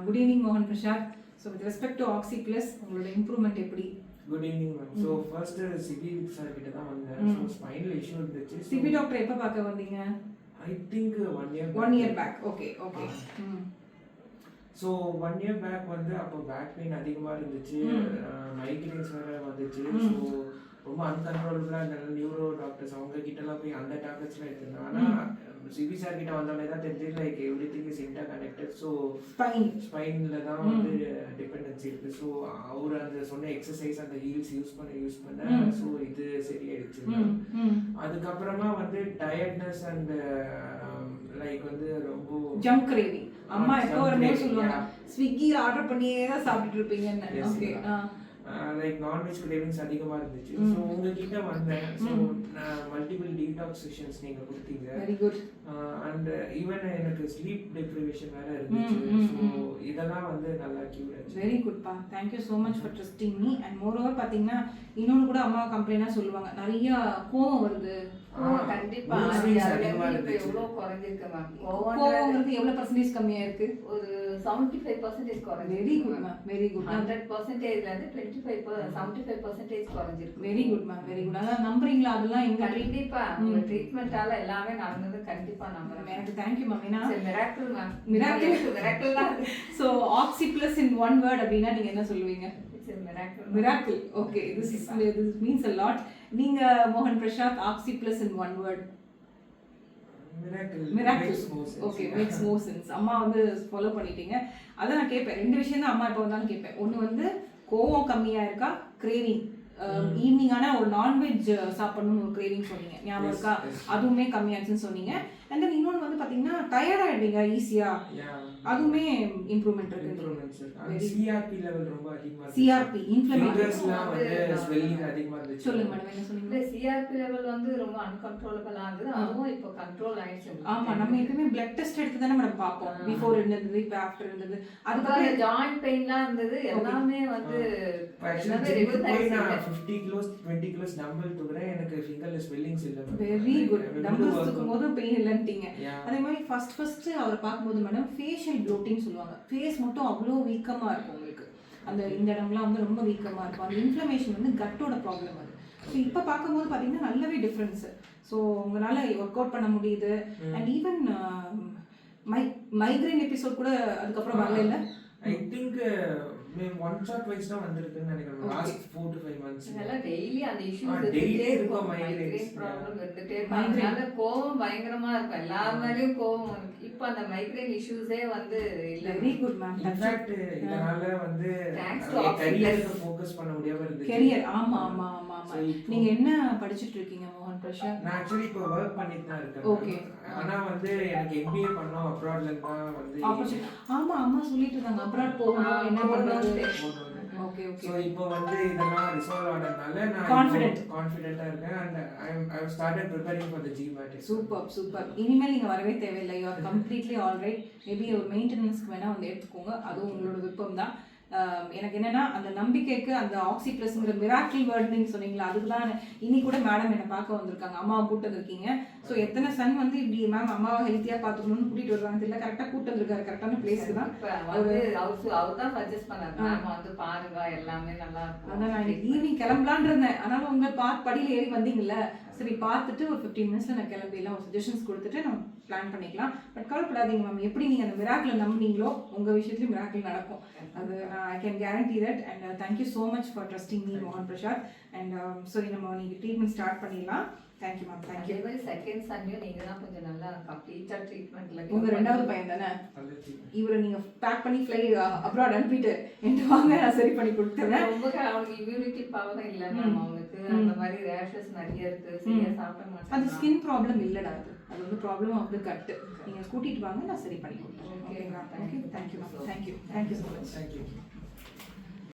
Good evening மோகன் Prasad. So with respect to oxy plus உங்களோட improvement எப்படி? Good evening ma'am. So first Sibi sir கிட்ட தான் வந்தேன். ஸோ ஸ்பைனல் இஷ்யூ இருந்துச்சு. சிபி டாக்டர் எப்போ பார்க்க வந்தீங்க? I think 1 year back. Okay okay. So 1 year back வந்து அப்போ பேக் பெயின் அதிகமாக இருந்துச்சு, மைக்ரேன்ஸ் வேறு வந்துச்சு. ஸோ ரொம்ப அன்கண்ட்ரோலபிளாக இருந்தாலும் நியூரோ டாக்டர்ஸ் அவங்க கிட்டலாம் போய் அந்த டேப்லெட்ஸ்லாம் எடுத்துருந்தேன். ஆனால் சிபி சார் கிட்ட வந்தோடனே தான் தெரிஞ்சு like everything is interconnected. So ஸ்பைனில் தான் வந்து டிபெண்டன்சி இருக்குது. ஸோ அவர் அந்த சொன்ன எக்ஸசைஸ் அந்த ஹீல்ஸ் யூஸ் பண்ண ஸோ இது சரியாயிடுச்சு. அதுக்கப்புறமா வந்து டயர்ட்னஸ் அண்ட் லைக் வந்து ரொம்ப ஜங்க் கிரேவிங். அம்மா எப்போ வரும்போது சொல்லுவாங்க ஸ்விக்கியில் ஆர்டர் பண்ணியே தான் சாப்பிட்டுட்டு இருப்பீங்கன்னு. ஓகே. லைக் நான்வெஜ் கிரேவிங்ஸ் அதிகமாக இருந்துச்சு. ஸோ உங்ககிட்ட வந்தேன். ஸோ மல்டிபிள் டீடாக்ஸ் செஷன்ஸ் நீங்கள் கொடுத்தீங்க. Very good. அண்ட் ஈவன் எனக்கு ஸ்லீப் டெப்ரிவேஷன் வேறு இருந்துச்சு. ஸோ இதெல்லாம் வந்து நல்லா கியூர் ஆச்சு. வெரி குட்பா. Thank you so much for trusting me. And moreover பார்த்தீங்கன்னா இன்னொன்று கூட அம்மா கம்ப்ளைண்டாக சொல்லுவாங்க, நிறைய கோவம் வருது. கண்டிப்பா எவ்வளோ குறைஞ்சிருக்கு மேம். கோவங்கிறது எவ்வளோ பர்சன்டேஜ் கம்மியாக இருக்கு? ஒரு 75% குறைஞ்சிருக்கு. Very good ma'am. Very good. 100%லேருந்து 75% குறைஞ்சிருக்கு. Very good ma'am. Very good. அதான் நம்புறீங்களா? அதெல்லாம் எங்க கண்டிப்பா உங்க ட்ரீட்மெண்டால எல்லாமே நடந்தது. கண்டிப்பா நம்புறேன். எனக்கு தேங்க்யூ மேம். ஏன்னா மிராக்கிள் மேம். மிராக்கிள் தான். So oxy Plus in one word அப்படின்னா நீங்க என்ன சொல்லுவீங்க? Miracle. Okay, this means a lot. நீங்க மோகன் Prasad Oxy Plus in one word. Miracle. Okay, makes more sense. அம்மா வந்து ஃபாலோ பண்ணிட்டீங்க. அதான் நான் கேட்பேன், ரெண்டு விஷயம் தான் அம்மா இப்போ வந்தாலும் கேட்பேன். ஒன்று வந்து கோவம் கம்மியாக இருக்கா, கிரேவிங் ஈவினிங் ஆனால் ஒரு நான்வெஜ் சாப்பிடணும்னு ஒரு கிரேவிங் சொன்னீங்க, ஞாபகம் இருக்கா? அதுவுமே கம்மியாச்சுன்னு சொன்னீங்க. அண்ட் தென் இன்னொன்று வந்து பார்த்தீங்கன்னா டயர்ட் ஆகிடுவீங்க ஈஸியாக, அதுவுமே இம்ப்ரூவ்மெண்ட் இருக்கு. சிஆர்பி லெவல் ரொம்ப அதிகமா இருக்கு. சிஆர்பி இன்ஃப்ளமேஷன்லாம் வந்து ஸ்வெல்லிங் அதிகமா இருந்துச்சு. சொல்லுங்க மேடம், என்ன சொன்னீங்க? சிஆர்பி லெவல் வந்து ரொம்ப அன்கண்ட்ரோலபிள் ஆகுது. அதுவும் இப்போ கண்ட்ரோல் ஆயிடுச்சு. ஆமா, நம்ம எப்பவுமே பிளட் டெஸ்ட் எடுத்து தானே மேடம் பார்ப்போம். பிஃபோர் இருந்தது, இப்போ ஆஃப்டர் இருந்தது. அதுக்கு ஜாயிண்ட் பெயின்லாம் இருந்தது. எல்லாமே வந்து எல்லாமே ரிவர்ஸ் ஆயிடுச்சு. 50 கிலோஸ் 20 கிலோஸ் டம்பிள் தூக்குறேன், எனக்கு ஃபிங்கர்ல ஸ்வெல்லிங்ஸ் இல்ல. Very good. டம்பிள்ஸ் தூக்கும்போது பெயின் இல்லன்ட்டீங்க. அதே மாதிரி ஃபர்ஸ்ட் அவர் பார்க்கும்போது மேடம் ஃபேஷியல் ப்ளோட்டிங் சொல்லுவாங்க. ஃபேஸ் மட்டும் அவ்வளோ வீக்கமா இருக்கும் உங்களுக்கு. அந்த இந்த இடம்லாம் வந்து ரொம்ப வீக்கமா இருக்கும். அந்த இன்ஃப்ளமேஷன் வந்து கட்டோட ப்ராப்ளம் அது. ஸோ இப்போ பார்க்கும்போது பார்த்தீங்கன்னா நல்லாவே டிஃப்ரென்ஸு. ஸோ உங்களால் ஒர்க் அவுட் பண்ண முடியுது. அண்ட் ஈவன் மைக்ரைன் எபிசோட் கூட அதுக்கப்புறம் வரல இல்லை? I think once R twice தான் வந்திருக்குன்னு நினைக்கிறேன். லாஸ்ட் 4 to 5 months இதெல்லாம் டெய்லி அந்த இஷ்யூஸ் இருந்துட்டே இருக்கும். மைக்ரேன் ப்ராப்ளம் இருந்துட்டே இருக்கும். அதனால கோவம் பயங்கரமா இருக்கும். எல்லாருமேலயும் கோவம் இருக்கு. இப்போ அந்த மைக்ரேன் இஷ்யூஸே வந்து இல்ல. Very good ma'am. இன்ஃபேக்ட் இதனால வந்து கரியருக்கு ஃபோக்கஸ் பண்ண முடியாம இருந்துச்சு. கரியர் ஆமா ஆமா ஆமா ஆமா. நீங்க என்ன படிச்சிட்டு இருக்கீங்க மோகன் பிரசாத்? நான் ஆக்சுவலி இப்போ வர்க் பண்ணிட்டு தான் இருக்கேன். ஓகே. ஆனா வந்து எனக்கு MBA பண்ணோம் அப்ராட்ல இருந்தா வந்து ஆப்பர்ச்சுனிட்டி. ஆமா, அம்மா சொல்லிட்டு இருந்தாங்க அப்ராட் போகணும், என்ன பண்றது. Okay okay. சோ இப்போ வந்து இதெல்லாம் ரிசால்வ் ஆனதுனால நான் கான்ஃபிடென்ட்டா இருக்கேன். And I have started preparing for the GMAT. Super. இனிமேல் நீங்க வரவே தேவையில்லை. You are completely alright. Maybe ஒரு மெயின்டெனன்ஸ்க்கு வேணா வந்து எடுத்துக்கோங்க, அதுவும் உங்களோட விருப்பம் தான். எனக்கு என்னன்னா அந்த நம்பிக்கைக்கு அந்த ஆக்சி ப்ளஸ்ங்கிற மிராக்கிள் வேர்ட் நீங்கள் சொன்னீங்களா, அதுக்கு தான் இனி கூட மேடம் என்னை பார்க்க வந்திருக்காங்க. அம்மாவை கூட்டு வந்திருக்கீங்க. ஸோ எத்தனை சன் வந்து இப்படி மேம் அம்மாவை ஹெல்த்தியாக பார்த்துக்கணும்னு கூட்டிகிட்டு வருவாங்க தெரியல. கரெக்டாக கூட்டு வந்திருக்காரு, கரெக்டான பிளேஸ்க்கு தான். அவர் தான் சஜஸ்ட் பண்ணாரு, மேம் வந்து பாருங்க எல்லாமே நல்லா இருக்கும். அதான் நான் இன்னைக்கு ஈவினிங் கிளம்பலான் இருந்தேன். ஆனாலும் உங்கள் படியில் ஏறி வந்தீங்கல்ல, சரி பார்த்துட்டு ஒரு 15 minutes நான் கிளம்பிடலாம், ஒரு சஜஷன்ஸ் கொடுத்துட்டு நம்ம பிளான் பண்ணிக்கலாம். பட் கவலைப்படாதீங்க மேம், எப்படி நீங்கள் அந்த மிராக்கிள் நம்பினீங்களோ உங்கள் விஷயத்துலையும் மிராக்கிள் நடக்கும். அது I can guarantee that. And thank you so much for trusting me மோகன் பிரசாத். அண்ட் சரி, நம்ம நீங்கள் ட்ரீட்மெண்ட் ஸ்டார்ட் பண்ணிடலாம். Thank you ma'am. தேங்க்யூ. அதே மாதிரி செகண்ட் சன்னையும் நீங்கள் தான் கொஞ்சம் நல்லா கம்ப்ளீட்டாக ட்ரீட்மெண்ட்டில். உங்கள் ரெண்டாவது பையன் தானே, இவரை நீங்கள் பேக் பண்ணி ஃப்ளை அப்ராட் அனுப்பிட்டு என்கிட்ட வாங்க, நான் சரி பண்ணி கொடுத்துறேன். ரொம்ப அவனுக்கு இம்யூனிட்டி பவர் இல்லை மேம். அவனுக்கு அந்த மாதிரி ரேஷஸ் நிறைய இருக்குது, சரியாக சாப்பிட மாட்டேன். அது ஸ்கின் ப்ராப்ளம் இல்லைடா, அது வந்து ப்ராப்ளம் ஆஃப் த கட்டு. நீங்கள் கூட்டிகிட்டு வாங்க, நான் சரி பண்ணி கொடுத்துறேன். ஓகேங்களா? Okay. Thank you ma'am. Thank you so much. Thank you.